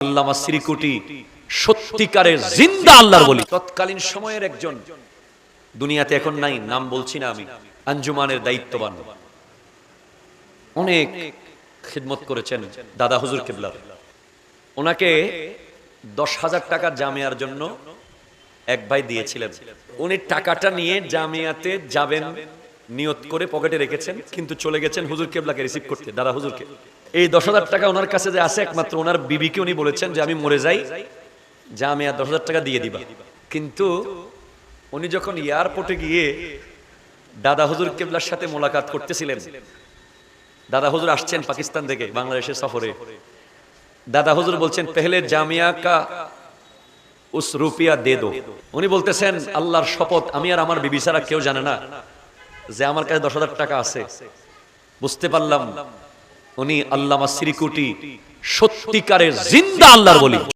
আল্লামা শ্রীকুটি সত্যিকারের জিন্দা আল্লাহর ওলি। তৎকালীন সময়ের একজন, দুনিয়াতে এখন নাই, নাম বলছি না আমি, আঞ্জুমানের দায়িত্ববান, অনেক খিদমত করেছেন দাদা হুজুর কিবলার। ওনাকে 10,000 টাকা জামিয়ার জন্য এক ভাই দিয়েছিলেন। উনি টাকাটা নিয়ে জামিয়াতে যাবেন নিয়ত করে পকেটে রেখেছেন, কিন্তু চলে গেছেন হুজুর কিবলাকে রিসিভ করতে, দাদা হুজুরকে। এই 10,000 টাকা ওনার কাছে যে আছে, একমাত্র ওনার বিবিকে উনি বলেছেন যে আমি মরে যাই, জামিয়া 10,000 টাকা দিয়ে দিবা। কিন্তু উনি যখন এয়ারপোর্টে গিয়ে দাদা হুজুর কিবলার সাথে মোলাকাত করতেছিলেন, দাদা হুজুর আসছেন পাকিস্তান থেকে বাংলাদেশের সফরে, দাদা হুজুর বলছেন পেহলে জামিয়া কা উস রুপিয়া দে দো। উনি বলতেছেন আল্লাহর শপথ, আমি আর আমার বিবি ছাড়া কেউ জানে না যে আমার কাছে 10,000 টাকা আছে। বুঝতে পারলাম উনি আল্লামা শ্রীকুটি সত্যিকারের জিন্দা আল্লাহর ওলি।